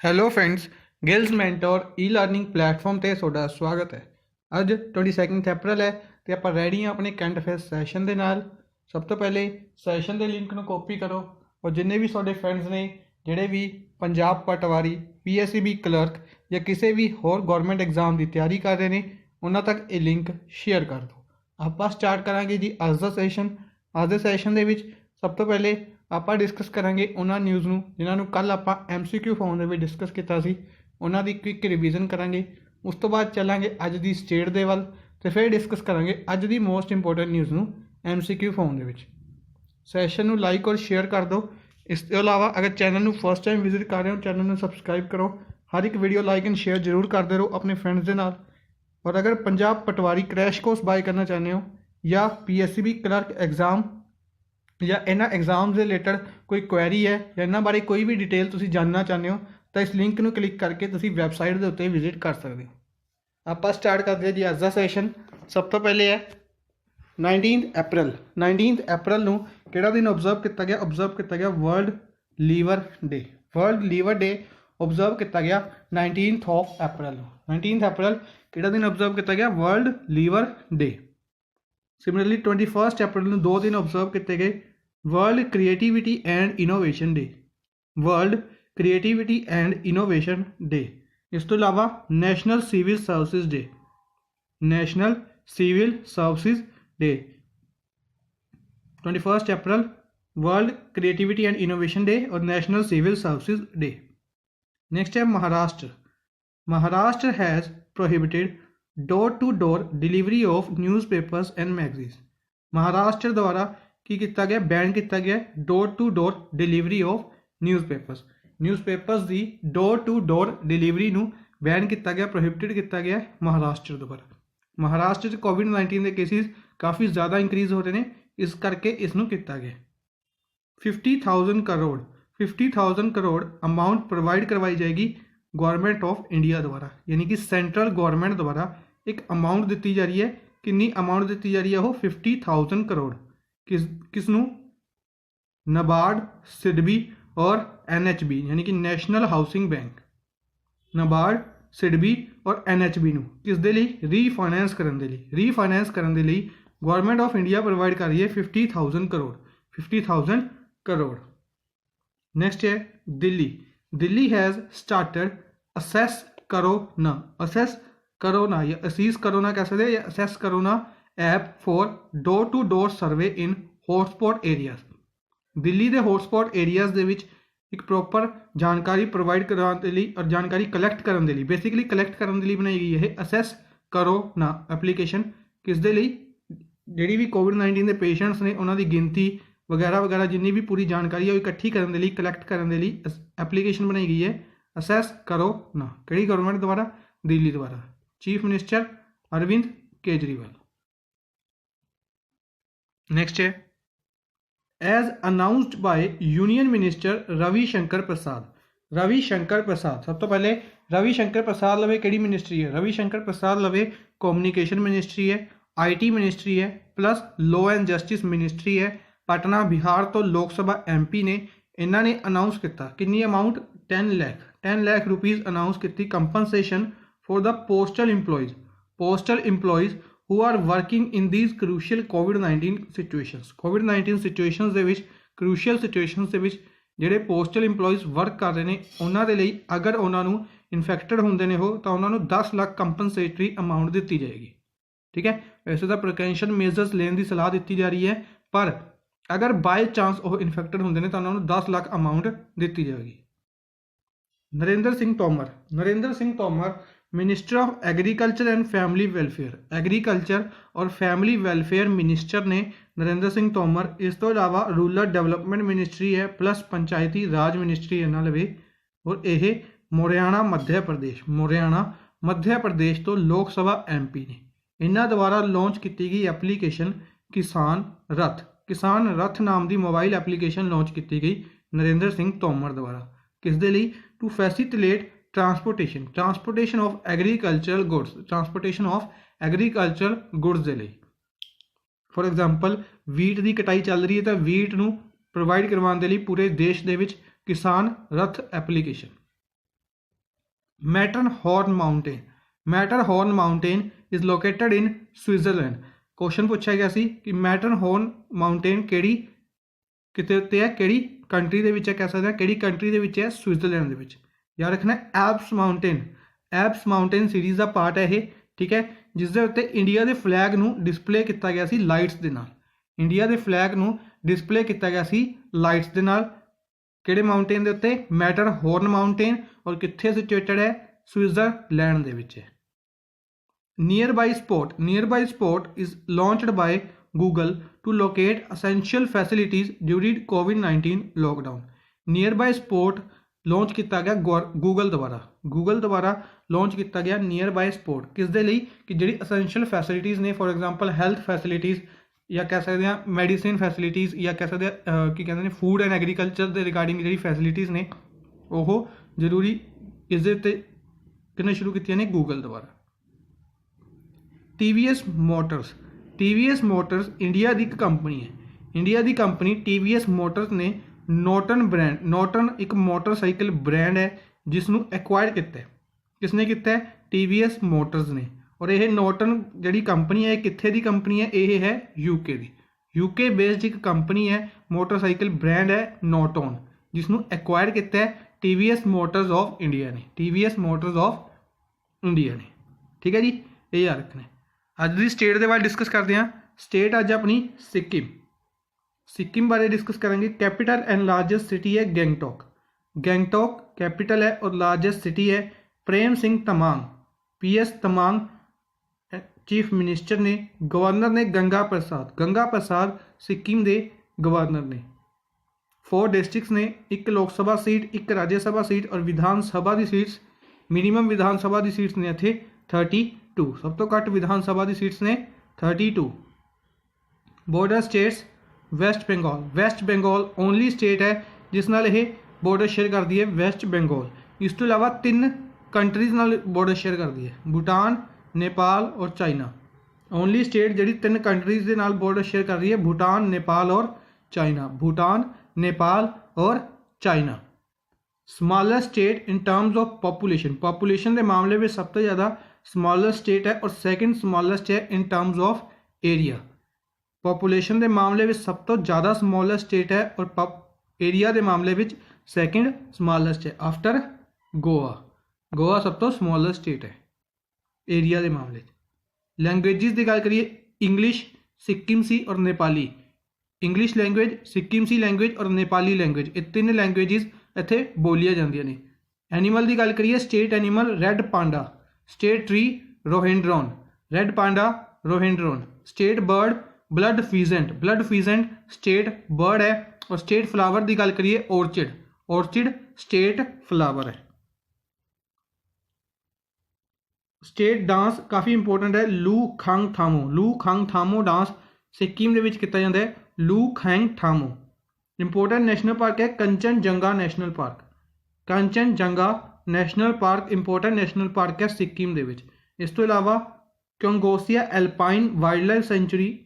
Hello friends, Giles mentor ਈ learning platform ਤੇ ਤੁਹਾਡਾ ਸਵਾਗਤ ਹੈ। ਅੱਜ 22 ਅਪ੍ਰੈਲ ਹੈ ਤੇ ਆਪਾਂ ਰੈਡੀ ਹਾਂ ਆਪਣੇ ਕਰੰਟ ਅਫੇਅਰਸ ਸੈਸ਼ਨ ਦੇ ਨਾਲ। ਸਭ ਤੋਂ ਪਹਿਲੇ ਸੈਸ਼ਨ ਦੇ ਲਿੰਕ ਨੂੰ ਕਾਪੀ ਕਰੋ ਔਰ ਜਿੰਨੇ ਵੀ ਤੁਹਾਡੇ ਫਰੈਂਡਸ ਨੇ ਜਿਹੜੇ ਵੀ ਪੰਜਾਬ ਪਟਵਾਰੀ, PSCB ਕਲਰਕ ਜਾਂ ਕਿਸੇ ਵੀ ਹੋਰ ਗਵਰਨਮੈਂਟ ਐਗਜ਼ਾਮ ਦੀ ਤਿਆਰੀ ਕਰ ਰਹੇ ਨੇ ਉਹਨਾਂ ਤੱਕ ਇਹ ਲਿੰਕ ਸ਼ੇਅਰ ਕਰ ਦਿਓ। ਆਪਾਂ ਸਟਾਰਟ ਕਰਾਂਗੇ ਜੀ ਅੱਜ ਦਾ ਸੈਸ਼ਨ। ਅੱਜ ਦੇ ਸੈਸ਼ਨ ਦੇ ਵਿੱਚ ਸਭ ਤੋਂ ਪਹਿਲੇ ਆਪਾਂ ਡਿਸਕਸ ਕਰਾਂਗੇ ਉਹਨਾਂ ਨਿਊਜ਼ ਨੂੰ ਜਿਨ੍ਹਾਂ ਨੂੰ ਕੱਲ੍ਹ ਆਪਾਂ MCQ ਫਾਰਮ ਦੇ ਵਿੱਚ ਡਿਸਕਸ ਕੀਤਾ ਸੀ, ਉਹਨਾਂ ਦੀ ਕੁਇਕ ਰਿਵੀਜ਼ਨ ਕਰਾਂਗੇ। ਉਸ ਤੋਂ ਬਾਅਦ ਚੱਲਾਂਗੇ ਅੱਜ ਦੀ ਸਟੇਟ ਦੇ ਵੱਲ ਅਤੇ ਫਿਰ ਡਿਸਕਸ ਕਰਾਂਗੇ ਅੱਜ ਦੀ ਮੋਸਟ ਇੰਪੋਰਟੈਂਟ ਨਿਊਜ਼ ਨੂੰ MCQ ਫਾਰਮ ਦੇ ਵਿੱਚ। ਸੈਸ਼ਨ ਨੂੰ ਲਾਈਕ ਔਰ ਸ਼ੇਅਰ ਕਰ ਦਿਓ। ਇਸ ਤੋਂ ਇਲਾਵਾ ਅਗਰ ਚੈਨਲ ਨੂੰ ਫਸਟ ਟਾਈਮ ਵਿਜ਼ਿਟ ਕਰ ਰਹੇ ਹੋ, ਚੈਨਲ ਨੂੰ ਸਬਸਕ੍ਰਾਈਬ ਕਰੋ। ਹਰ ਇੱਕ ਵੀਡੀਓ ਲਾਈਕ ਐਂਡ ਸ਼ੇਅਰ ਜ਼ਰੂਰ ਕਰਦੇ ਰਹੋ ਆਪਣੇ ਫਰੈਂਡਸ ਦੇ ਨਾਲ। ਔਰ ਅਗਰ ਪੰਜਾਬ ਪਟਵਾਰੀ ਕ੍ਰੈਸ਼ ਕੋਰਸ ਬਾਏ ਕਰਨਾ ਚਾਹੁੰਦੇ ਹੋ ਜਾਂ PSCB ਕਲਰਕ ਐਗਜ਼ਾਮ ਜਾਂ ਇਹਨਾਂ ਐਗਜ਼ਾਮ ਦੇ ਰਿਲੇਟਡ ਕੋਈ ਕੁਐਰੀ ਹੈ ਜਾਂ ਇਹਨਾਂ ਬਾਰੇ ਕੋਈ ਵੀ ਡਿਟੇਲ ਤੁਸੀਂ ਜਾਣਨਾ ਚਾਹੁੰਦੇ ਹੋ ਤਾਂ ਇਸ ਲਿੰਕ ਨੂੰ ਕਲਿੱਕ ਕਰਕੇ ਤੁਸੀਂ ਵੈਬਸਾਈਟ ਦੇ ਉੱਤੇ ਵਿਜ਼ਿਟ ਕਰ ਸਕਦੇ ਹੋ। ਆਪਾਂ ਸਟਾਰਟ ਕਰਦੇ ਹਾਂ ਜੀ ਅੱਜ ਦਾ ਸੈਸ਼ਨ। ਸਭ ਤੋਂ ਪਹਿਲੇ ਹੈ 19 ਅਪ੍ਰੈਲ। 19 ਅਪ੍ਰੈਲ ਨੂੰ ਕਿਹੜਾ ਦਿਨ ਓਬਜ਼ਰਵ ਕੀਤਾ ਗਿਆ? ਓਬਜ਼ਰਵ ਕੀਤਾ ਗਿਆ ਵਰਲਡ ਲੀਵਰ ਡੇ। ਵਰਲਡ ਲੀਵਰ ਡੇ ਓਬਜ਼ਰਵ ਕੀਤਾ ਗਿਆ 19 ਅਪ੍ਰੈਲ ਨੂੰ। 19 ਅਪ੍ਰੈਲ ਕਿਹੜਾ ਦਿਨ ਓਬਜ਼ਰਵ ਕੀਤਾ ਗਿਆ? World liver day. ਸਿਮਿਲਰਲੀ 21 ਅਪ੍ਰੈਲ ਨੂੰ ਦੋ ਦਿਨ ਓਬਜ਼ਰਵ ਕੀਤੇ ਗਏ world creativity and innovation day. World creativity and innovation day. ਇਸ ਤੋਂ ਇਲਾਵਾ national civil services day. National civil services day 21 April world creativity and innovation day ਔਰ national civil services day. Next ਹੈ Maharashtra. Maharashtra has prohibited door to door delivery of newspapers and magazines. Maharashtra ਦੁਆਰਾ ਕੀ ਕੀਤਾ ਗਿਆ? Ban ਕੀਤਾ ਗਿਆ door to door delivery of newspapers. Newspapers ਦੀ door to door delivery ਨੂੰ ਬੈਨ ਕੀਤਾ ਗਿਆ, ਪ੍ਰੋਹਿਬਿਟਡ ਕੀਤਾ ਗਿਆ ਮਹਾਰਾਸ਼ਟਰ ਦੁਆਰਾ। ਮਹਾਰਾਸ਼ਟਰ 'ਚ COVID-19 ਦੇ ਕੇਸਿਸ ਕਾਫੀ ਜ਼ਿਆਦਾ ਇੰਕਰੀਜ਼ ਹੋ ਰਹੇ ਨੇ, ਇਸ ਕਰਕੇ ਇਸ ਨੂੰ ਕੀਤਾ ਗਿਆ। 50,000 ਕਰੋੜ ਅਮਾਊਂਟ ਪ੍ਰੋਵਾਈਡ ਕਰਵਾਈ ਜਾਏਗੀ ਗੌਰਮੈਂਟ ਆਫ ਇੰਡੀਆ ਦੁਆਰਾ, ਯਾਨੀ ਕਿ ਸੈਂਟਰਲ ਗੌਰਮੈਂਟ ਦੁਆਰਾ ਇੱਕ ਅਮਾਊਂਟ ਦਿੱਤੀ ਜਾ ਰਹੀ ਹੈ। ਕਿੰਨੀ ਅਮਾਊਂਟ ਦਿੱਤੀ ਜਾ ਰਹੀ ਹੈ? ਉਹ 50,000 ਕਰੋੜ। ਕਿਸ ਨੂੰ? ਨਬਾਰਡ, ਸਿਡਬੀ ਔਰ NHB ਯਾਨੀ ਕਿ national housing bank. NABARD, SIDBI ਔਰ NHB ਨੂੰ ਕਿਸ ਦੇ ਲਈ? ਰੀਫਾਈਨੈਂਸ ਕਰਨ ਦੇ ਲਈ। ਰੀਫਾਈਨੈਂਸ ਕਰਨ ਦੇ ਲਈ ਗੌਰਮੈਂਟ ਆਫ ਇੰਡੀਆ ਪ੍ਰੋਵਾਈਡ ਕਰ ਰਹੀ ਹੈ 50,000 ਕਰੋੜ। 50,000 ਕਰੋੜ। ਨੈਕਸਟ ਹੈ Delhi. Delhi has started assess corona. Assess corona ਜਾਂ ਅਸੀਸ ਕਰੋਨਾ ਕਹਿ ਸਕਦੇ ਜਾਂ assess corona app for door to door survey in hotspot areas. Delhi ਦੇ ਹੌਟਸਪੌਟ ਏਰੀਆਜ਼ ਦੇ ਵਿੱਚ ਇੱਕ ਪ੍ਰੋਪਰ ਜਾਣਕਾਰੀ ਪ੍ਰੋਵਾਈਡ ਕਰਾਉਣ ਦੇ ਲਈ ਔਰ ਜਾਣਕਾਰੀ ਕਲੈਕਟ ਕਰਨ ਦੇ ਲਈ, ਬੇਸਿਕਲੀ ਕਲੈਕਟ ਕਰਨ ਦੇ ਲਈ ਬਣਾਈ ਗਈ ਇਹ ਅਸੈਸ ਕਰੋਨਾ ਐਪਲੀਕੇਸ਼ਨ। ਕਿਸ ਦੇ ਲਈ? ਜਿਹੜੀ ਵੀ COVID-19 ਦੇ ਪੇਸ਼ੈਂਟਸ ਨੇ ਉਹਨਾਂ ਦੀ ਗਿਣਤੀ ਵਗੈਰਾ ਵਗੈਰਾ ਜਿੰਨੀ ਵੀ ਪੂਰੀ ਜਾਣਕਾਰੀ ਹੈ ਉਹ ਇਕੱਠੀ ਕਰਨ ਦੇ ਲਈ, ਕਲੈਕਟ ਕਰਨ ਦੇ ਲਈ ਐਪਲੀਕੇਸ਼ਨ ਬਣਾਈ ਗਈ ਹੈ ਅਸੈਸ ਕਰੋਨਾ। ਕਿਹੜੀ ਗਵਰਨਮੈਂਟ ਦੁਆਰਾ? ਦਿੱਲੀ ਦੁਆਰਾ। Chief minister Arvind Kejriwal. Next है as announced by union minister Ravi Shankar Prasad. Ravi Shankar Prasad सब तो पहले रवि शंकर प्रसाद लवे केड़ी मिनिस्ट्री है? रवि शंकर प्रसाद लवे कम्युनिकेशन मिनिस्ट्री है, IT मिनिस्ट्री है, plus law and justice ministry है। पटना बिहार तो लोक सभा MP ने इन्हों ने अनाउंस किया कितनी अमाउंट? 10 लाख रुपीज़ अनाउंस की compensation for the postal employees who are working in these crucial COVID-19 situations। COVID-19 situations ਦੇ ਵਿੱਚ crucial situations ਦੇ ਵਿੱਚ ਜਿਹੜੇ ਪੋਸਟਲ ਇੰਪਲੋਈਜ਼ ਵਰਕ ਕਰ ਰਹੇ ਨੇ ਉਹਨਾਂ ਦੇ ਲਈ ਅਗਰ ਉਹਨਾਂ ਨੂੰ ਇਨਫੈਕਟਡ ਹੁੰਦੇ ਨੇ ਉਹ ਤਾਂ ਉਹਨਾਂ ਨੂੰ 10 ਲੱਖ ਕੰਪਨਸੇਟਰੀ ਅਮਾਊਂਟ ਦਿੱਤੀ ਜਾਏਗੀ। ਠੀਕ ਹੈ, ਵੈਸੇ ਤਾਂ ਪ੍ਰੀਕੈਸ਼ਨ ਮੇਜਰਸ ਲੈਣ ਦੀ ਸਲਾਹ ਦਿੱਤੀ ਜਾ ਰਹੀ ਹੈ, ਪਰ ਅਗਰ ਬਾਈ ਚਾਂਸ ਉਹ ਇਨਫੈਕਟਡ ਹੁੰਦੇ ਨੇ ਤਾਂ ਉਹਨਾਂ ਨੂੰ 10 ਲੱਖ ਅਮਾਊਂਟ ਦਿੱਤੀ ਜਾਏਗੀ। Narinder Singh Tomar. Narinder Singh Tomar minister of agriculture and family welfare. Agriculture और फैमिली वेलफेयर मिनिस्टर ने नरेंद्र सिंह तोमर। इस तो इलावा रूरल डेवलपमेंट मिनिस्ट्री है, प्लस पंचायती राज मिनिस्ट्री इन्होंने लवे। और यह मोरियाणा मध्य प्रदेश तो लोक सभा MP ने इन्हों द्वारा लॉन्च की गई एप्लीकेशन किसान रथ। किसान रथ नाम की मोबाइल एप्लीकेशन लॉन्च की गई नरेंद्र सिंह तोमर द्वारा। किस दे लई? To facilitate transportation of agricultural goods ਦੇ ਲਈ। फॉर एग्जाम्पल वीट की कटाई चल रही है तो वीट ਨੂੰ प्रोवाइड करवाने के लिए पूरे देश ਦੇ ਵਿੱਚ किसान रथ application Matterhorn mountain, Matterhorn mountain is located in Switzerland. Question पूछा गया सी कि मैटरहॉर्न माउंटेन किहड़ी किते उत्ते है, किहड़ी कंट्री दे विच है, कह सकते हैं किहड़ी कंट्री दे विच है, स्विट्ज़रलैंड दे विच। याद रखना Alps mountain, Alps mountain series का पार्ट है ये, ठीक है, जिस दे उत्ते इंडिया के फ्लैग नूं डिस्पले किया गया सी लाइट्स दे नाल, इंडिया के फ्लैग नूं डिस्पले किया गया सी लाइट्स दे नाल। किहड़े माउंटेन दे उत्ते, मैटरहॉर्न माउंटेन, और कित्थे सिचुएटेड है, स्विट्ज़रलैंड दे विच है। Nearby spot is launched by Google to locate essential facilities during कोविड-19 lockdown. Nearby spot launch किया गया गूगल द्वारा लॉन्च किया गया नियर बाई स्पॉट किस दे लई कि जिहड़ी असेंशियल फैसिलिटीज़ ने, फॉर एग्जांपल हेल्थ फैसिलिटीज़, या कह सकते हैं मैडिसिन फैसिलिटीज़, या कह सकते हैं की कहते हैं फूड एंड एग्रीकल्चर के रिगार्डिंग जी फैसिलिटीज़ ने वो जरूरी इस किन्ने शुरू की ने, गूगल द्वारा। TVS मोटर्स इंडिया की एक कंपनी है, इंडिया की कंपनी TVS मोटर्स ने नॉर्टन एक मोटरसाइकिल ब्रांड है जिसनों एक्वायर किया है, किसने किया है, TVS मोटर्स ने। और यह नॉर्टन जी कंपनी है, कित्थे दी कंपनी है, यह है यूके की, यूके बेस्ड एक कंपनी है, मोटरसाइकिल ब्रांड है नॉर्टन, जिसनों एक्वायर किया है TVS मोटर्स ऑफ इंडिया ने, TVS मोटर्स ऑफ इंडिया ने, ठीक है जी, ये याद रखना। अज की स्टेट के बारे डिस्कस करते हैं। स्टेट अज अपनी सिक्किम बारे डिस्कस करेंगे। कैपिटल एंड लार्जेस्ट सिटी है गैंगटॉक कैपिटल है और लार्जेस्ट सिटी है। Prem Singh Tamang PS Tamang chief minister ने। गवर्नर ने गंगा प्रसाद सिक्किम के गवर्नर ने। 4 डिस्ट्रिक्ट्स ने, 1 लोक सभा सीट, 1 राज्य सभा सीट और विधान सभा की सीट्स, मिनीमम विधान सभा की सीट्स ने इत्थे 32, सब तो घट विधान सभा की सीट्स ने 32। Border states West Bengal only state है जिस नाल ये बॉर्डर शेयर करती है, वेस्ट बंगाल। इस तो इलावा 3 कंट्रीज़ नाल बॉर्डर शेयर करती है, भूटान, नेपाल और चाइना। ओनली स्टेट जी 3 कंट्रीज़ के नाल बॉर्डर शेयर कर रही है, भूटान, नेपाल और चाइना, भूटान, नेपाल और China. Smallest state in terms of population के मामले में सब तो ज़्यादा स्मॉलेस्ट स्टेट है और सेकंड स्मॉलेस्ट है in terms of area. Population के मामले में सब तो ज़्यादा स्मॉलेस्ट स्टेट है और एरिया के मामले में सेकंड स्मॉलेस्ट है आफ्टर गोवा सब तो स्मॉलेस्ट स्टेट है एरिया के मामले। लैंग्वेजिज की गल करिए, इंग्लिश, सिक्किम सी और नेपाली। इंग्लिश लैंग्वेज, सिक्किम सी लैंग्वेज और नेपाली लैंग्वेज, ये 3 लैंग्वेजिज इत्थे बोलिया जांदियां ने। एनीमल की गल करिए, state animal red panda, state tree rhododendron, red panda rhododendron. State bird blood pheasant state bird है। और स्टेट फ्लावर की गल करिए, ऑर्चिड स्टेट फ्लावर है। स्टेट डांस काफ़ी इंपोर्टेंट है, लू खांग थामो डांस सिक्किम के किया जाता है, लू खांग थामो। इंपोर्टेंट नेशनल पार्क है Kanchenjunga national park, important national park है सिक्किम के। इस तो इलावा कंगोसिया alpine wildlife sanctuary,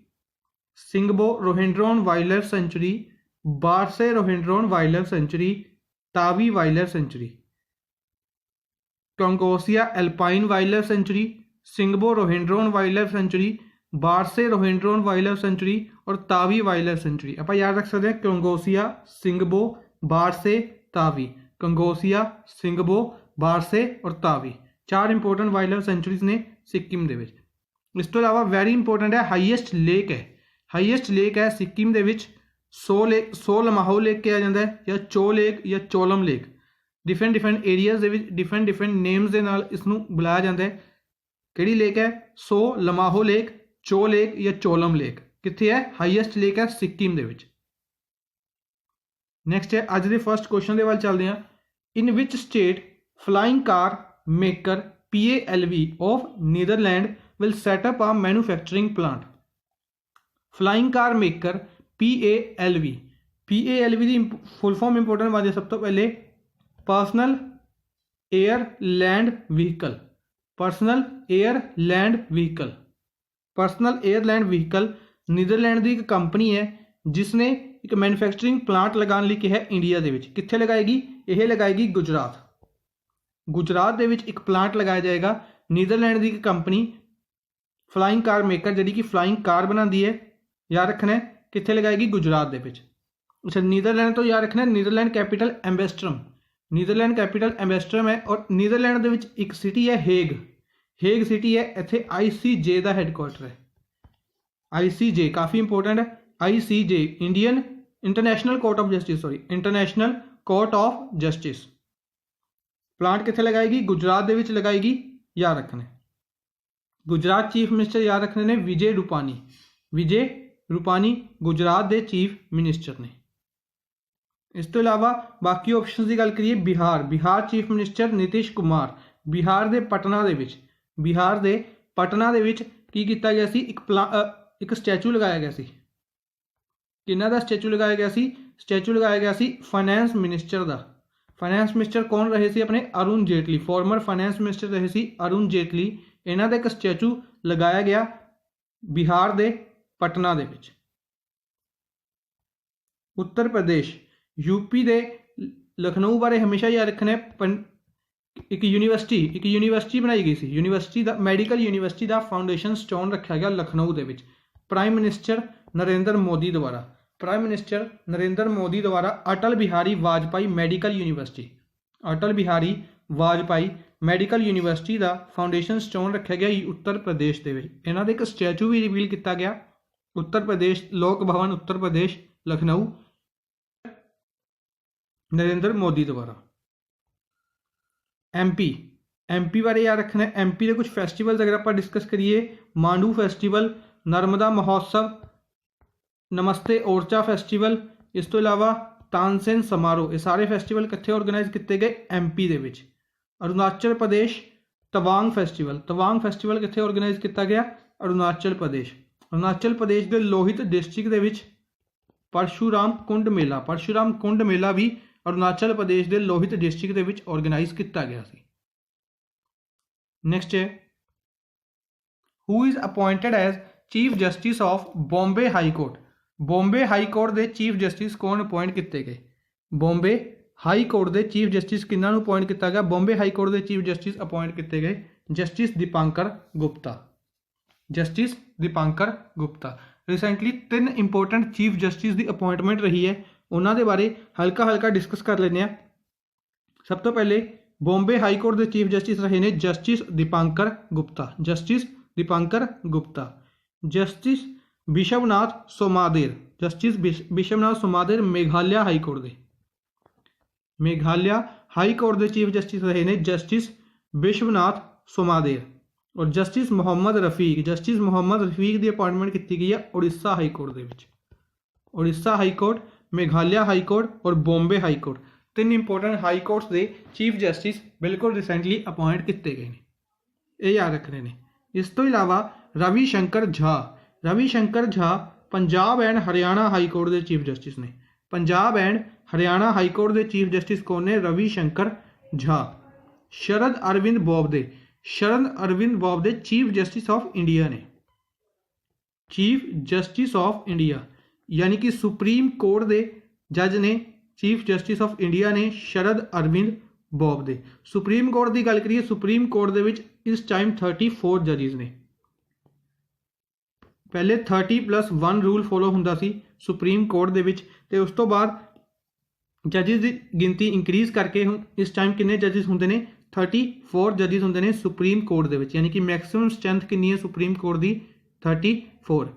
Shingba rhododendron wildlife sanctuary, Barsey rhododendron wildlife sanctuary, तावी वाइल्ड लाइफ सेंचुरी। कंगोसिया alpine wildlife sanctuary, Shingba rhododendron wildlife sanctuary, Barsey rhododendron wildlife century और Tawi wildlife century. आप याद रख सकते हैं कंगोसिया, सिंगबो, बारसे, तावी। कंगोसिया, सिंगबो, बारसे और Tawi 4 important wild life sanctuaries ने सिक्किम के। इस तो इलावा वैरी इंपोर्टेंट है हाईएस्ट लेक है सिक्किम के। सो लमाहो लेक कहा जाता है या चो लेक या चोलम लेक। डिफरेंट एरियाज के डिफरेंट नेम्स के नाल इसनूं बुलाया जाता है। किहड़ी लेक है? सो लमाहो लेक, चो लेक या चोलम लेक। कित्थे है? हाईएस्ट लेक है सिक्किम दे विच। नैक्सट है अज के फर्स्ट क्वेश्चन के वाल चलते हैं। In which state flying car maker PALV of Netherlands will set up a manufacturing plant. Flying car maker PALV की फुल फॉर्म इंपोर्टेंट बात है। सब तो पहले personal air land vehicle. Personal air land vehicle Netherlands की एक कंपनी है जिसने एक मैन्युफैक्चरिंग प्लांट लगाने लिए कहा इंडिया के। कित्थे लगाएगी? यह लगाएगी गुजरात। गुजरात दे विच एक प्लांट लगाया जाएगा। नीदरलैंड की कंपनी फ्लाइंग कार मेकर जिहड़ी कि फ्लाइंग कार बनाती है, याद रखना है कित्थे लगाएगी, गुजरात दे विच। अच्छा, नीदरलैंड तो याद रखना है नीदरलैंड कैपिटल एम्बेस्टरम, नीदरलैंड कैपिटल एम्बेस्टरम है। और नीदरलैंड दे विच एक सिटी है हेग, हेग सिटी है, इत्थे ICJ का हैडक्वार्टर है। ICJ काफ़ी इंपोर्टेंट है। ICJ Indian international court of justice, sorry international court of justice. Plant कित्थे लगाएगी, गुजरात दे विच लगाएगी, याद रखना है। गुजरात चीफ मिनिस्टर याद रखने ने विजय रूपानी, विजय रूपानी गुजरात के चीफ मिनिस्टर ने। इस तो इलावा बाकी ऑप्शन की गल करिए, बिहार, बिहार चीफ मिनिस्टर नीतीश कुमार। बिहार के पटना दे विच, बिहार के पटना दे विच की किया गया सी, एक स्टैचू लगाया गया सी। किन्ना दा स्टैचू लगाया गया सी, स्टैचू लगाया गया सी फाइनैंस मिनिस्टर का। फाइनैंस मिनिस्टर कौन रहे सी अपने, Arun Jaitley, farmer finance minister रहे सी अरुण जेटली। इन्हां दा एक स्टैचू लगाया गया बिहार के पटना दे विच। उत्तर प्रदेश, यूपी के लखनऊ बारे हमेशा याद रखना है। एक यूनिवर्सिटी बनाई गई सी, यूनिवर्सिटी का मैडिकल यूनिवर्सिटी का फाउंडेशन स्टोन रखा गया लखनऊ के विच। प्राइम मिनिस्टर नरेंद्र मोदी द्वारा, प्राइम मिनिस्टर नरेंद्र मोदी द्वारा Atal Bihari Vajpayee medical university, Atal Bihari Vajpayee medical university का फाउंडेशन स्टोन रखा गया उत्तर प्रदेश के। इन्हों का एक स्टैचू भी रिवील किया गया उत्तर प्रदेश, लोक भवन उत्तर प्रदेश लखनऊ, नरेंद्र मोदी द्वारा। MP बारे याद रखना है। MP के कुछ फैसटिवल्स अगर आप डिस्कस करिए, मांडू फैसटिवल, नर्मदा महोत्सव, नमस्ते ओरछा फैसटिवल, इस तो इलावा तानसेन समारोह, ये सारे फैसटिवल कितने ऑर्गेनाइज किए गए, MP दे विच। अरुणाचल प्रदेश तवांग फैसटिवल, तवांग फैसटिवल कितने ऑर्गेनाइज किया गया, अरुणाचल प्रदेश। अरुणाचल प्रदेश के लोहित डिस्ट्रिक्ट दे विच परशुराम कुंड मेला, परशुराम कुंड मेला भी अरुणाचल प्रदेश के लोहित डिस्ट्रिक्ट दे विच ऑर्गेनाइज किया गया सी। नेक्स्ट है, who is appointed as chief justice of Bombay high court. Bombay high court के चीफ जस्टिस कौन अपॉइंट किए गए, बॉम्बे हाई कोर्ट के चीफ जस्टिस किन्होंने अपॉइंट किया गया, बॉम्बे हाई कोर्ट के चीफ जस्टिस अपॉइंट किए गए justice Dipankar Gupta, justice Dipankar Gupta. Recently 3 important chief justice की अपॉइंटमेंट रही है, उन्होंने बारे हल्का हल्का डिस्कस कर लेने। सब तो पहले बॉम्बे हाई कोर्ट के चीफ जस्टिस रहे ने justice Dipankar Gupta, justice Dipankar Gupta. Justice Vishwanath Somadder, justice Vishwanath Somadder Meghalaya high court के, मेघालय हाई कोर्ट के चीफ जस्टिस रहे ने जस्टिस विश्वनाथ सोमादेर। और जस्टिस मुहम्मद रफीक, जस्टिस मुहम्मद रफीक की अपॉइंटमेंट की गई है उड़ीसा हाई कोर्ट के विच। Orissa high court, Meghalaya high court और Bombay high court, 3 important high courts के चीफ जस्टिस बिल्कुल रिसेंटली अपॉइंट किए गए हैं, ये याद रखने ने। इस तो इलावा Ravishankar Jha, Ravishankar Jha Punjab and Haryana high court के चीफ जस्टिस ने। Punjab and Haryana high court के चीफ जस्टिस कौन ने, Ravishankar Jha. Sharad Arvind Bobde, Sharad Arvind Bobde chief justice of India ने, चीफ जस्टिस ऑफ इंडिया यानी कि सुप्रीम कोर्ट के जज ने, चीफ जस्टिस ऑफ इंडिया ने शरद अरविंद बोबडे। सुप्रीम कोर्ट की गल करिए, सुप्रीम कोर्ट के विच इस टाइम 34 जजिज ने। पहले 30+1 रूल फॉलो हुंदा सी सुप्रीम कोर्ट दे विच, ते उस तो बाद जजिज की गिनती इंक्रीज करके इस टाइम किन्ने जजिज हुंदे ने, 34 जजिज हुंदे ने सुप्रीम कोर्ट दे विच, यानी कि मैक्सिमम स्ट्रेंथ कितनी है सुप्रीम कोर्ट की, 34।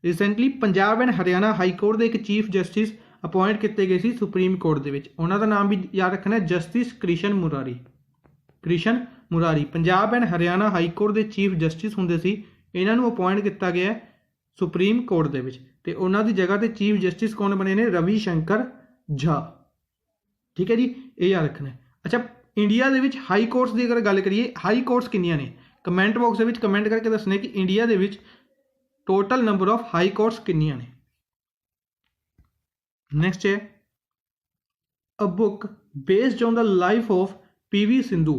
Recently Punjab and Haryana high court के एक चीफ जस्टिस अपॉइंट किए गए सी सुप्रीम कोर्ट के विच, उन्हां दा नाम भी याद रखना है justice Krishna Murari, Krishna Murari. Punjab and Haryana high court के चीफ जस्टिस हुंदे सी, इन्हां नूं अपॉइंट किया गया सुप्रीम कोर्ट के विच, ते उन्हां दी जगह ते चीफ जस्टिस कौन बने ने, रविशंकर झा। ठीक है जी, ये याद रखना है। अच्छा, इंडिया दे विच हाई कोर्ट्स की अगर गल करिए, हाई कोर्ट्स कितनियां ने, कमेंट बॉक्स के कमेंट करके दसने कि इंडिया दे विच total number of high courts कितनियां ने। नेक्स्ट है, a book based on the life of PV Sindhu.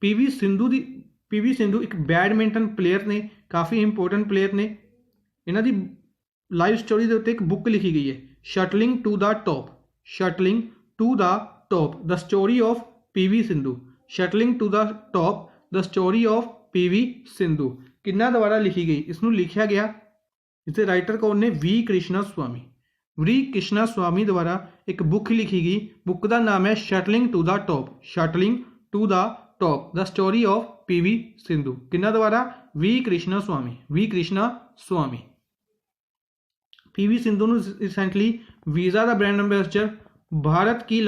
PV Sindhu एक बैडमिंटन प्लेयर ने, काफ़ी इंपोर्टेंट प्लेयर ने। इन्हां दी लाइफ स्टोरी के उत्ते एक बुक लिखी गई है, shuttling to the top, shuttling to the top, the story of PV Sindhu. Shuttling to the top the story of PV Sindhu किन्ना द्वारा लिखी गई? इसनूं लिखिया गया, इसके राइटर कौन ने? वी कृष्णा स्वामी। वी कृष्णा स्वामी द्वारा एक बुक लिखी गई, बुक का नाम है shuttling to the top, shuttling to the top the story of PV Sindhu. किन्ना द्वारा? V Krishna Swamy, V Krishna Swamy. PV Sindhu ने recently Visa the brand ambassador, Bharat की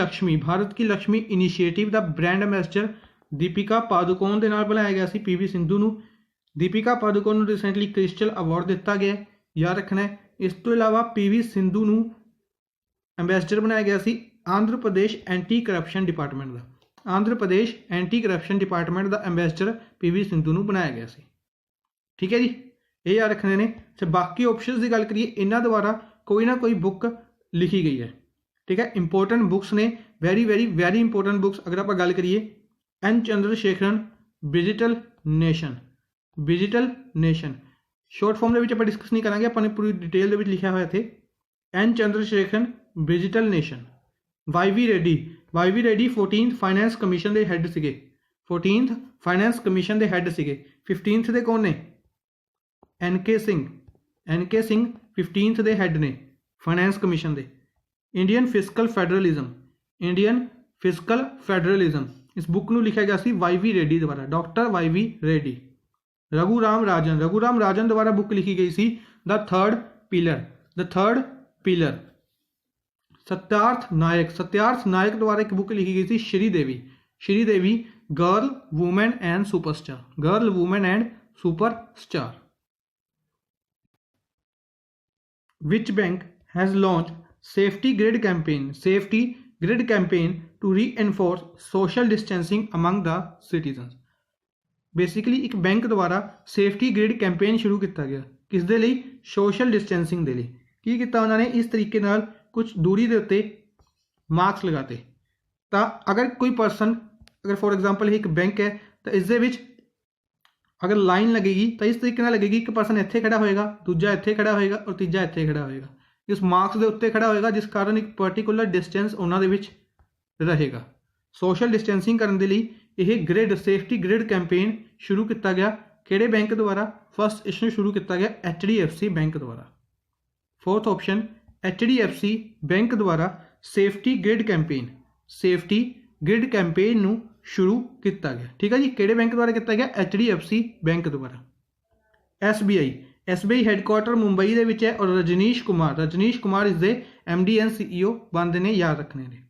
Laxmi initiative the brand ambassador Deepika Padukone के नाल बनाया गया सी। PV सिंधु नूं दीपिका पादुकोण नूं रिसेंटली क्रिस्टल अवार्ड दिता गया, याद रखना है। इस तो इलावा PV सिंधु नूं एंबेसडर बनाया गया सी Andhra Pradesh anti corruption department का, Andhra Pradesh anti corruption department का एंबेसडर PV सिंधु नूं बनाया गया सी। ठीक है जी, ये याद रखने ने। अच्छा, बाकी ऑप्शंस की गल करिए, इन्हां द्वारा कोई ना कोई बुक लिखी गई है। ठीक है, इंपोर्टेंट बुक्स ने, very very very important books. अगर आप गल करिए N Chandrasekaran digital nation, digital nation short form के आप डिस्कस नहीं करांगे, अपने पूरी डिटेल के लिखा हुआ थे। N Chandrasekaran digital nation. YV Reddy, YV Reddy 14th finance commission के हैड सीगे, 14th फाइनेंस कमीशन के हैड सीगे। 15th के कौन ने? NK Singh, NK Singh 15th के हैड ने फाइनेंस कमीशन के। Indian physical federalism, Indian physical federalism, इस बुक को लिखा गया सी YV रेड्डी द्वारा, डॉक्टर YV रेड्डी। रघुराम राजन द्वारा बुक लिखी गई सी the third pillar, the third pillar. Satyarth Nayak द्वारा एक बुक लिखी गई थी Sridevi girl woman and superstar, girl woman and superstar. Which bank has launch safety grid campaign to reinforce social distancing among the citizen. Basically एक bank द्वारा safety grid campaign शुरू किया गया, किस दे लई? सोशल डिस्टेंसिंग दे लई। की कीता उन्होंने? इस तरीके नाल कुछ दूरी के उत्ते मार्क्स लगाते। तो अगर कोई परसन, अगर फॉर एग्जाम्पल एक बैंक है, तो इस दे विच अगर लाइन लगेगी तो इस तरीके नाल लगेगी कि परसन इत्थे खड़ा होएगा, दूजा इत्थे खड़ा होएगा और तीजा इत्थे खड़ा होएगा, इस मार्क्स के उत्ते खड़ा होएगा, जिस कारण एक पर्टिकुलर डिस्टेंस उन्हां दे विच रहेगा। सोशल डिस्टेंसिंग करने के लिए यह ग्रिड, सेफ्टी ग्रिड कैंपेन शुरू किया गया। किहड़े बैंक द्वारा? फर्स्ट इसनूं शुरू किया गया HDFC बैंक द्वारा। फोर्थ ऑप्शन HDFC बैंक द्वारा सेफ्टी ग्रिड कैंपेन नूं शुरू किया गया। ठीक है जी, किहड़े बैंक द्वारा किया गया? HDFC बैंक द्वारा। SBI हैडक्वार्टर मुंबई दे विच है और रजनीश कुमार इस दे MD एंड CEO बनते हैं, याद रखने ने।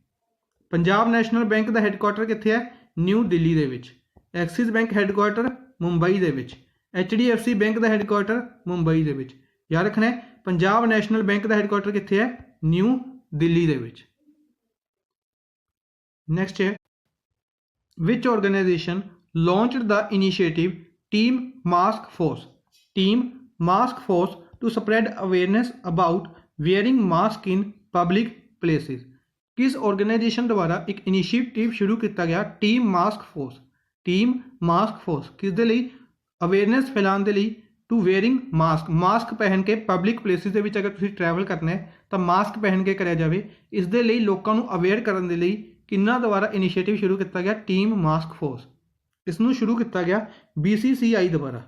पंजाब नैशनल बैंक का हैडक्वार्टर कित्थे है? न्यू दिल्ली दे विच। एक्सिस बैंक हैडक्वार्टर मुंबई दे विच। HDFC बैंक का हैडक्वार्टर मुंबई दे विच, याद रखना है। पंजाब नैशनल बैंक का हैडक्वार्टर कित्थे है? न्यू दिल्ली दे विच। नेक्स्ट है, which organisation launched the initiative team mask force to spread awareness about wearing mask in public places. किस ऑर्गेनाइजेशन द्वारा एक इनिशिएटिव शुरू किया गया? टीम मास्क फोर्स किस दे लई? अवेयरनेस फैलाने के लिए टू वेयरिंग मास्क पहन के पब्लिक प्लेसिस के विच अगर तुसीं ट्रैवल करना है तो मास्क पहन के कराया जाए। इस दे लई लोकां नूं अवेयर करने के लिए किन्ना द्वारा इनिशिएटिव शुरू किया गया? Team mask force. इसनूं शुरू किया गया BCCI द्वारा,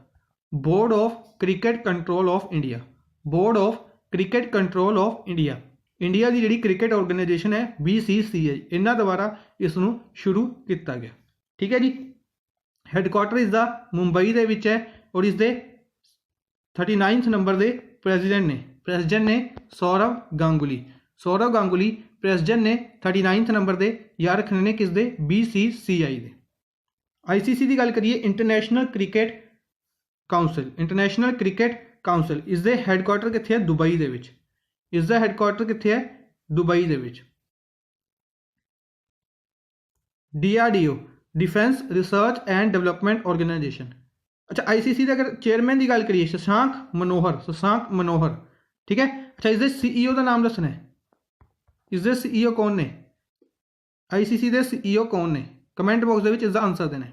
board of cricket control of India, board of cricket control of India. India की जिहड़ी क्रिकेट ऑर्गेनाइजेशन है BCCI, इन्हां द्वारा इसनूं शुरू किया गया। ठीक है जी, हैडक्वार्टर इसका मुंबई दे विच है और इस दे 39 नंबर के प्रेजिडेंट ने सौरव गांगुली प्रेजिडेंट ने 39 नंबर के, याद रखने ने किस दे? BCCI दे। ICC की गल करिए, इंटरनेशनल क्रिकेट काउंसिल, इसके हैडक्वार्टर कित्थे है? दुबई दे विच। इसका हैडक्वार्टर कित्थे है? दुबई दे विच। DRDO defence research and development organisation. अच्छा, ICC के अगर चेयरमैन की गल करिए शशांक मनोहर। ठीक है। अच्छा, इसके CEO का नाम दसना है, इसके CEO कौन ने? ICC के CEO कौन ने? कमेंट बॉक्स के इसका आंसर देना है।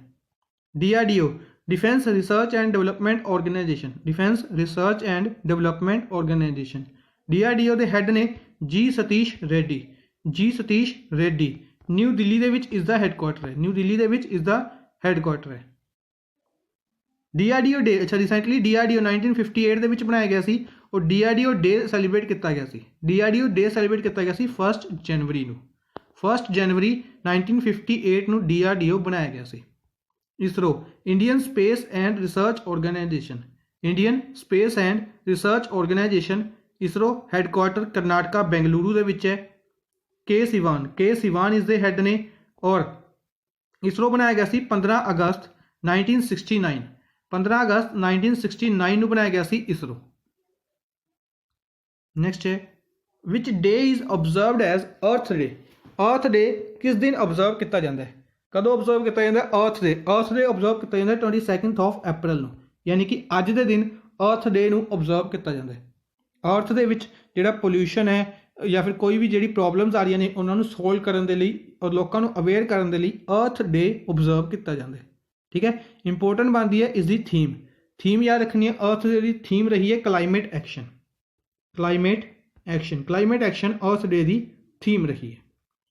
DRDO defence research and development organisation, defence research and development organisation. DRDO के हैड ने G सतीश रेड्डी। न्यू दिल्ली दे विच इस दा हैडकुआटर है, न्यू दिल्ली दे विच इस दा हैडकुआटर है। DRDO डे, अच्छा रिसेंटली DRDO 1958 ਦੇ ਵਿੱਚ ਬਣਾਇਆ ਗਿਆ ਸੀ और DRDO डे सैलीब्रेट किया गया सी। DRDO डे सैलीब्रेट किया गया सी 1 जनवरी ਨੂੰ, 1 जनवरी 1958 ਨੂੰ DRDO ਬਣਾਇਆ ਗਿਆ ਸੀ। ISRO Indian space and research organisation, Indian space and research organisation ISRO headquarter Karnataka Bengaluru ਦੇ ਵਿੱਚ है। के सिवान इस दे हैड ने और इसरो बनाया गया सी 15 अगस्त 1969, 15 अगस्त 1969 ਨੂੰ बनाया गया सी इसरो। नेक्स्ट है which day is observed as earth day, earth day किस दिन ऑबजर्व किया जाता है, कदों ऑबजर्व किया जाता है अर्थ डे, अर्थ डे ऑबजर्व किया जाता है 22 अप्रैल ਨੂੰ, यानी कि अज के दिन अर्थ डे ਨੂੰ ऑबजर्व किया जाता है। अर्थ ਦੇ ਵਿੱਚ ਜਿਹੜਾ पोल्यूशन है या फिर कोई भी ਜਿਹੜੀ प्रॉब्लम्स आ रही ने उन्होंने सोल्व करने के लिए और लोगों को अवेयर करने के लिए अर्थ डे ऑबजर्व किया जाता है। ठीक है, इंपोर्टेंट बनती है इसकी थीम याद रखनी है। अर्थ की थीम रही है क्लाइमेट एक्शन, क्लाइमेट एक्शन अर्थ डे की थीम रही है।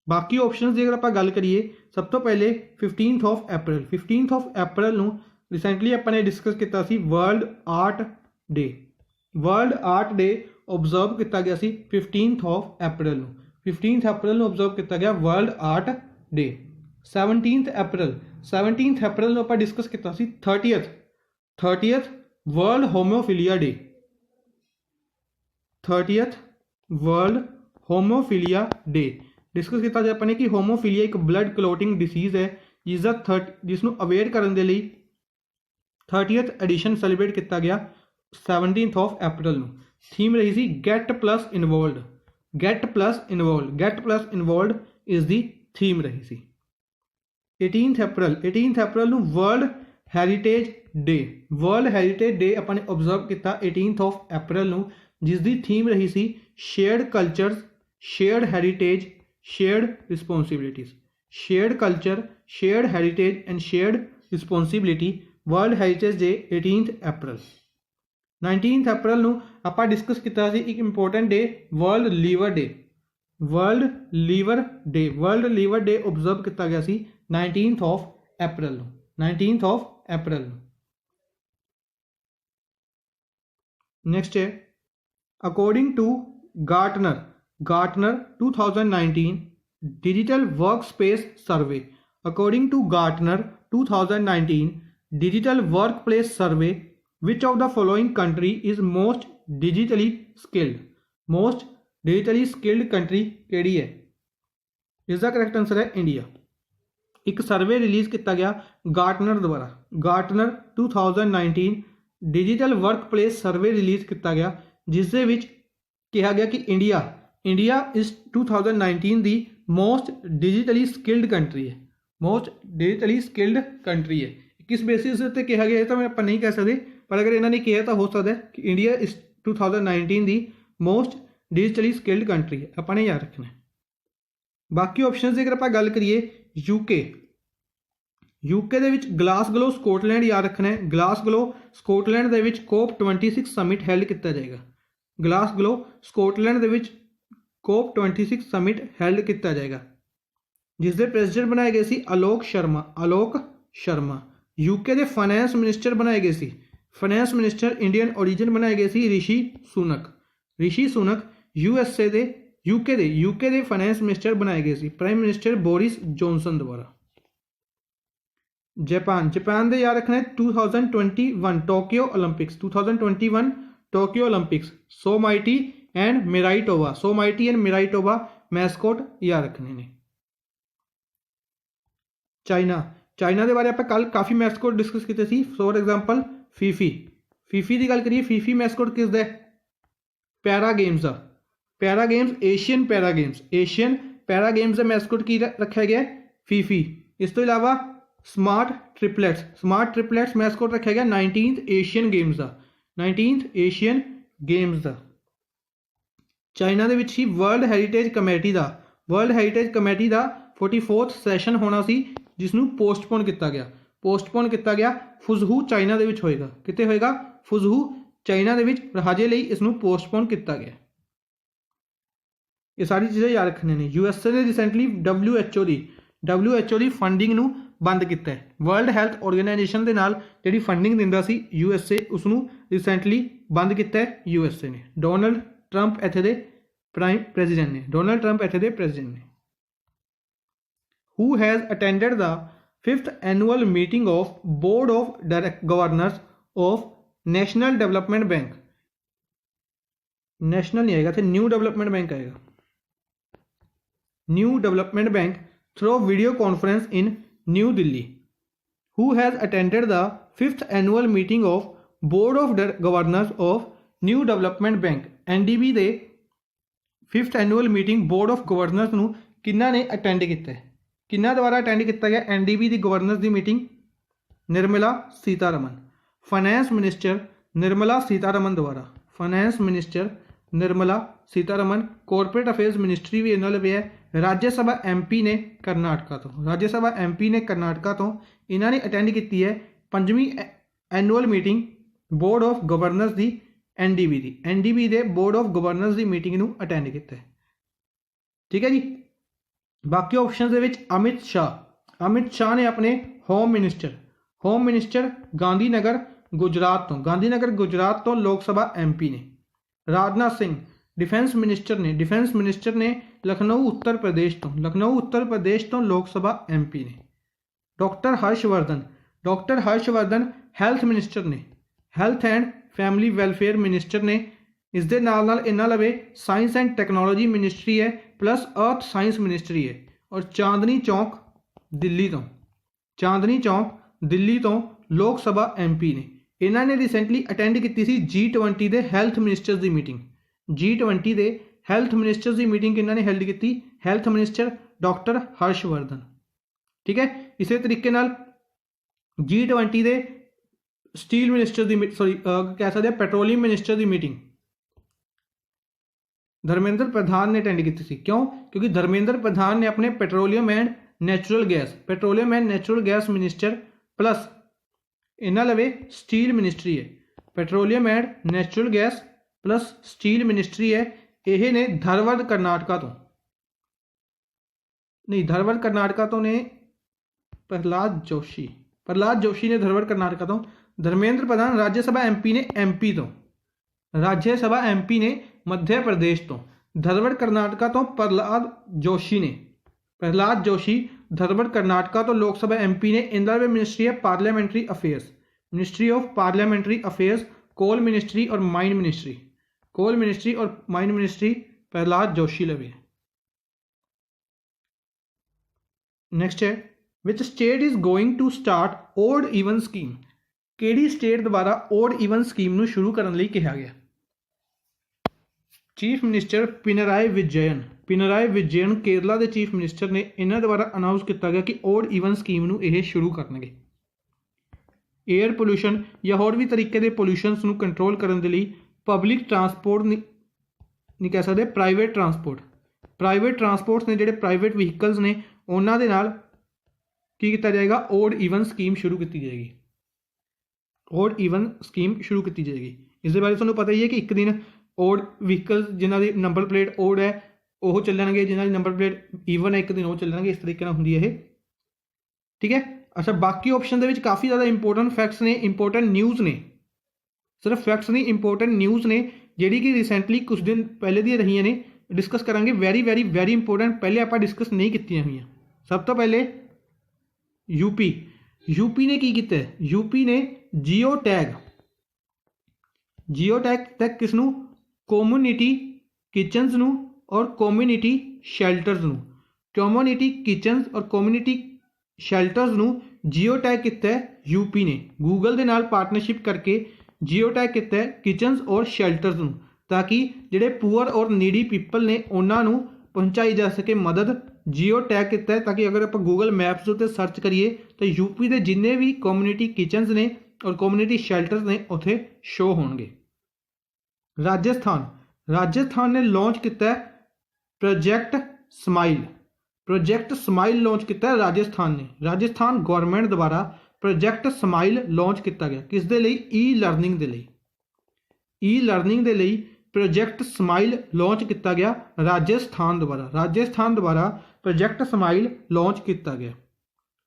बाकी ऑप्शन की अगर आप गल करिए, सब तो पहले 15 अप्रैल, 15 अप्रैल ਨੂੰ रिसेंटली अपने डिस्कस किया सी world art day, world art day observe किया गया सी 15 अप्रैल ਨੂੰ, 15 अप्रैल ਨੂੰ ऑबजर्व किया गया वर्ल्ड आर्ट डे। 17 अप्रैल ਨੂੰ ਆਪਾਂ डिस्कस किया सी 30th world haemophilia day, 30th world haemophilia day discuss किया जाए अपने कि होमोफिलिया एक ब्लड क्लोटिंग डिसीज़ है जिसका जिसनों अवेयर करने के लिए 30th एडिशन सैलीब्रेट किया गया 17 अप्रैल ਨੂੰ। थीम रही सी get plus involved, get plus involved is the theme रही सी। 18 अप्रैल ਨੂੰ world heritage day, world heritage day अपने ऑबजर्व किया 18 अप्रैल ਨੂੰ, जिसकी थीम रही सी shared cultures, shared heritage, shared responsibilities, shared culture, shared heritage and shared responsibility, world heritage day 18 अप्रैल। 19 अप्रैल ਨੂੰ ਆਪਾਂ डिस्कस किया सी एक important day world liver day, world liver day observe किया गया सी 19 अप्रैल ਨੂੰ, 19 अप्रैल ਨੂੰ। नेक्स्ट है according to Gartner 2019 digital workspace survey, according to Gartner 2019 digital workplace survey which of the following country is most digitally skilled country केड़ी है? इसका करेक्ट आंसर है इंडिया। एक सर्वे रिलीज़ किया गया गार्टनर द्वारा, गार्टनर 2019 डिजिटल वर्कप्लेस सर्वे release किया गया जिस दे विच कहा गया कि इंडिया इस 2019 की मोस्ट डिजिटली स्किल्ड कंट्री है, मोस्ट डिजिटली स्किल्ड कंट्री है। किस बेसिस पर कहा गया तो मैं आप नहीं कह सकते, पर अगर इन्होंने कहा तो हो सकता है कि इंडिया इस 2019 की मोस्ट डिजिटली स्किल्ड कंट्री है, अपने याद रखना है। बाकी ऑप्शन की अगर आप गल करिए यूके दे विच ग्लासगो स्कॉटलैंड याद रखना है, ग्लासगो स्कॉटलैंड दे विच COP26 समिट हेल्ड किया जाएगा, ग्लासगो स्कॉटलैंड दे विच COP26 समिट हेल्ड किया जाएगा जिसके प्रेसिडेंट बनाए गए सी आलोक शर्मा। यूके के फाइनैंस मिनिस्टर बनाए गए सी, फाइनैंस मिनिस्टर इंडियन ओरिजिन बनाए गए सी ऋषि सुनक। USA के यूके के फाइनैंस मिनिस्टर बनाए गए C prime minister Boris Johnson द्वारा। जापान के याद रखना है 2021 Tokyo Olympics, 2021 Tokyo Olympics Someity and Miraitowa mascot याद रखने ने। चाइना के बारे आप कल काफ़ी मैस्कोट डिस्कस किए थे, फॉर एग्जाम्पल फीफी की गल करिए, फीफी मैस्कोट किस दा? पैरा गेम्स का, para games Asian para games का मैस्कोट की रखा गया फीफी। इस तो इलावा स्मार्ट ट्रिपलेट्स मैस्कोट रखा गया 19th एशियन गेम्स का। चाइना के ही वर्ल्ड हैरीटेज कमेटी का 44th सैशन होना सी जिसनों पोस्टपोन किया गया फुजहू चाइना के होएगा, कितने होएगा? फुजहू चाइना के हजे लिए इसनों पोस्टपोन किया गया। ये सारी चीज़ें याद रखनी ने। यूएसए ने रिसेंटली WHO की फंडिंग नूं बंद किया है। वर्ल्ड हेल्थ ऑर्गेनाइजेशन के नाल जिहड़ी फंडिंग दिंदा सी यूएसए उसनूं रिसेंटली बंद किया है यूएसए ने। डोनाल्ड ट्रंप इत्थे दे प्रेजिडेंट ने। Who has attended the 5th annual meeting of Board of Governors of National Development Bank? National नहीं आएगा, न्यू डेवलपमेंट बैंक आएगा। New development bank through video conference in new Delhi. Who has attended the 5th annual meeting of Board of Governors of New Development Bank? NDB ਦੇ 5th annual meeting Board of Governors ਨੂੰ किन्ना ने attend किया है? किन्ना द्वारा attend किया गया NDB की गवर्नर्स की meeting? Nirmala Sitharaman, finance minister Nirmala Sitharaman द्वारा। Finance minister Nirmala Sitharaman. Corporate affairs ministry भी इन्होंने भी है। राज्यसभा MP ने करनाटका तो, राज्यसभा MP ने करनाटका तो इन्होंने अटेंड की है 5वीं annual meeting board of governors की NDB की। NDB के बोर्ड ऑफ गवर्नर्स की मीटिंग नूं अटेंड किया है। ठीक है जी। बाकी ऑप्शन के विच अमित शाह ने अपने होम मिनिस्टर गांधीनगर गुजरात तो लोक सभा MP ने। राजनाथ सिंह डिफेंस मिनिस्टर ने लखनऊ उत्तर प्रदेश तो लोक सभा MP ने। डॉक्टर हर्षवर्धन हेल्थ मिनिस्टर ने, health and family welfare minister ने। इस दे नाल इन्हां लवे साइंस एंड टैक्नोलॉजी मिनिस्ट्री है प्लस अर्थ साइंस मिनिस्ट्री है। और चांदनी चौक दिल्ली तो लोक सभा MP ने। इन्होंने रिसेंटली अटेंड की सी G20 के हैल्थ मिनिस्टर्स की मीटिंग। G20 के हैल्थ मिनिस्टर्स की मीटिंग इन्होंने हेल्ड की, हैल्थ मिनिस्टर डॉक्टर हर्षवर्धन। ठीक है। इस तरीके नाल G20 के स्टील मिनिस्टर की कह सकते हैं पेट्रोलियम मिनिस्टर की मीटिंग धर्मेंद्र प्रधान ने अटेंड की थी। क्यों? क्योंकि धर्मेंद्र प्रधान ने अपने petroleum and natural gas minister plus इन्होंने लवे स्टील मिनिस्ट्री है। Petroleum and natural gas plus steel ministry है। यह ने धरवड़ करनाटका तो ने प्रहलाद जोशी ने धरवड़ करनाटका तो। धर्मेंद्र प्रधान राज्यसभा MP ने मध्य प्रदेश तो। धरवड़ कर्नाटका तो प्रहलाद जोशी धरवड़ कर्नाटका तो लोकसभा MP ने। इंदिरा में मिनिस्ट्री है पार्लियामेंट्री अफेयर्स, कोल मिनिस्ट्री और माइन मिनिस्ट्री प्रहलाद जोशी लवे। नेक्स्ट है which state is going to start odd even scheme? केड़ी स्टेट द्वारा ओड ईवन स्कीम नूं शुरू करने लई कहा गया? चीफ मिनिस्टर पिनराई विजयन केरला के चीफ मिनिस्टर ने इन्होंने द्वारा अनाउंस किया गया कि ओड ईवन स्कीम नूं यह शुरू करनगे। एयर पोल्यूशन या होर भी तरीके के पोल्यूशनस नूं कंट्रोल करने के लिए पब्लिक ट्रांसपोर्ट नहीं कह सकते, प्राइवेट ट्रांसपोर्ट्स ने, जिहड़े प्राइवेट व्हीकल्स ने उन्हां दे नाल की किया जाएगा? ओड ईवन स्कीम शुरू की जाएगी। इस बारे तुहानूं पता ही है कि एक दिन ओड व्हीकल्स जिन्हों की नंबर प्लेट ओड है वह चलणगे, जिन्हों की नंबर प्लेट ईवन है एक दिन वो चलणगे। इस तरीके होंदी है। ठीक है। अच्छा, बाकी ऑप्शन के काफ़ी ज़्यादा इंपोर्टेंट फैक्ट्स ने, इंपोर्टेंट न्यूज़ ने, सिर्फ फैक्ट्स नहीं इंपोर्टेंट न्यूज़ ने जिहड़ी कि रिसेंटली कुछ दिन पहले दी रही ने। डिस्कस करांगे। वेरी वेरी वेरी इंपोर्टेंट, पहले आप डिस्कस नहीं की हुई। सब तो पहले यूपी ने की किया? यूपी ने जियो टैग किसनूं? कम्यूनिटी किचन्स नूं और कम्यूनिटी शैल्टर्स नूं। कम्यूनिटी किचन्स और कम्यूनिटी शैल्टर्स नूं जियो टैग किया यूपी ने। गूगल के नाल पार्टनरशिप करके जियो टैग किया किचन्स और शैल्टर्स नूं, ताकि जिहड़े पुअर और नीडी पीपल ने उन्हां नूं पहुँचाई जा सके मदद। जियो टैग किया ताकि अगर आप गूगल मैप्स उत्ते सर्च करिए तो यूपी के जिन्ने भी कम्यूनिटी किचन्स ने और कम्यूनिटी शैल्टर्स ने उत्थे शो होणगे। राजस्थान ने लॉन्च किया प्रोजेक्ट स्माइल लॉन्च किया राजस्थान गवर्नमेंट द्वारा प्रोजेक्ट स्माइल लॉन्च किया गया। किस दे लई? ई लर्निंग दे लई प्रोजैक्ट स्माइल लॉन्च किया गया राजस्थान द्वारा प्रोजैक्ट स्माइल लॉन्च किया गया।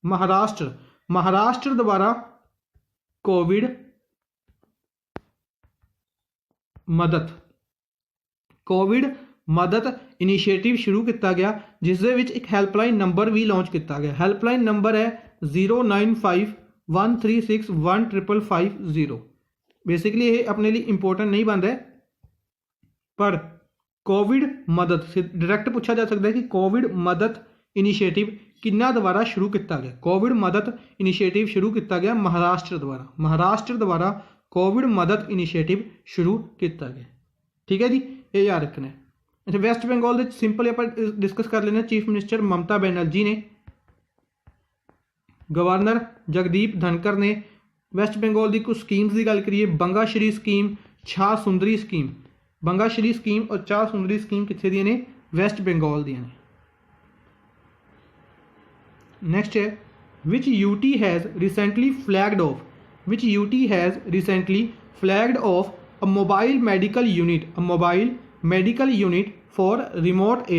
महाराष्ट्र द्वारा कोविड मदद इनिशिएटिव शुरू किया गया, जिस दे विच एक हैल्पलाइन नंबर भी लॉन्च किया गया। हैल्पलाइन नंबर है 0951361550। बेसिकली ये अपने लिए इंपोर्टेंट नहीं बनता है, पर कोविड मदद से डायरैक्ट पूछा जा सकता है कि कोविड मदद इनिशिएटिव किन्ना द्वारा शुरू किया गया। कोविड मदद इनिशिएटिव शुरू किया गया महाराष्ट्र द्वारा कोविड मदद इनिशिएटिव शुरू किया गया। ठीक है जी, ये याद रखना है। अच्छा, वैस्ट बंगाल के सिंपल आप डिस्कस कर लेना। चीफ मिनिस्टर ममता बनर्जी ने, गवर्नर जगदीप धनकर ने वैस्ट बंगाल की कुछ स्कीम्स की गल करिए। बंगाश्री स्कीम, छा सुंदरी स्कीम, बंगाश्री स्कीम और छा सुंदरी स्कीम कितने दी ने? वैस्ट बंगाल दी ने। नेक्स्ट है which UT has recently flagged off a mobile medical unit for remote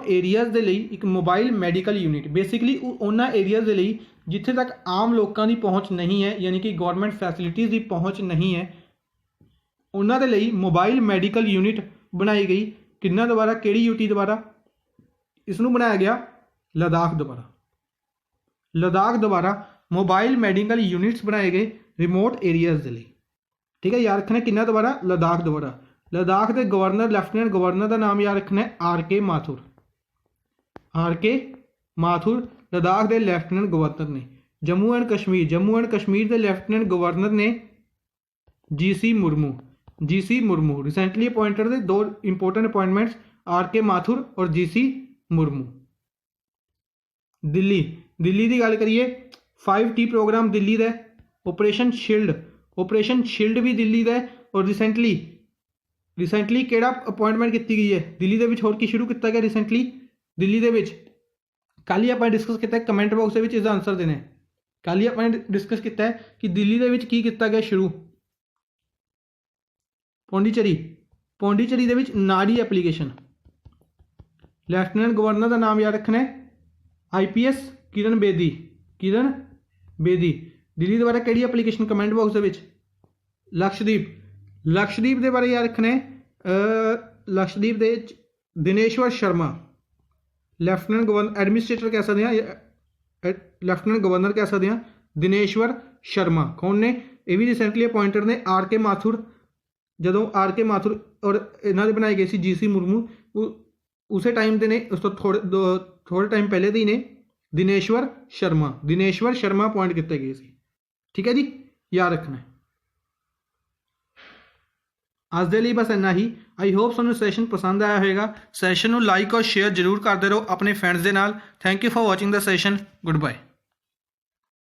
areas ਦੇ ਲਈ एक मोबाइल मैडिकल यूनिट। बेसिकली उन्होंने एरियाज़ के लिए जिथे तक आम लोगों की पहुँच नहीं है, यानी कि गवर्नमेंट फैसिलिटीज़ की पहुँच नहीं है, उन्होंने लिए मोबाइल मैडिकल यूनिट बनाई गई। किन्ना द्वारा, केड़ी यूटी द्वारा? इसनूं बनाया गया लद्दाख द्वारा मोबाइल मैडिकल यूनिट्स बनाए गए रिमोट एरियाज़ के लिए। ठीक है, याद रखना किन्ना द्वारा? लद्दाख द्वारा। लद्दाख के गवर्नर, लैफ्टिनेंट गवर्नर का नाम याद रखना है आर के माथुर लद्दाख के लैफ्टिनेंट गवर्नर ने। जम्मू एंड कश्मीर के लैफ्टिनेंट गवर्नर ने जी सी मुर्मू रिसेंटली अपॉइंटेड थे। दो इंपोर्टेंट अपॉइंटमेंट्स, आर के माथुर और जी सी मुर्मू। दिल्ली की गल करिए, 5T प्रोग्राम दिल्ली का। ऑपरेशन शील्ड भी दिल्ली का। और रिसेंटली केड़ा अपॉइंटमेंट की गई है दिल्ली के होर की शुरू किया गया रिसेंटली दिल्ली के। कल ही आपने डिस्कस किया, कमेंट बॉक्स में इसका आंसर देना है। कल ही आपने डिस्कस किया है कि दिल्ली के की किया गया शुरू? पौंडीचेरी के नाड़ी एप्लीकेशन। लैफ्टिनेंट गवर्नर का नाम याद रखना है IPS किरण बेदी। दिल्ली द्वारा केड़ी एप्लीकेशन? कमेंट बॉक्स के। लक्षद्वीप के बारे याद रखना है, लक्षद्वीप के Dineshwar Sharma lieutenant governor, administrator कह सकते हैं, लैफ्टिनेंट गवर्नर कह सकते हैं दिनेश्वर शर्मा। कौन ने? ये भी रिसेंटली अपॉइंटेड ने आर के माथुर। जदों आर के माथुर और इन्होंने बनाए गए जी सी मुर्मू, उसे टाइम के ने, उस तो थोड़े टाइम पहले ही ने दिनेश्वर शर्मा अपॉइंट किए गए। ठीक है जी, याद रखना है। आज दे लिए बस इन्ना ही। आई होप तुहानूं सैशन पसंद आया होगा। सैशन को लाइक और शेयर जरूर करते रहो अपने फ्रेंड्स के नाल। Thank you for watching the session. Good bye.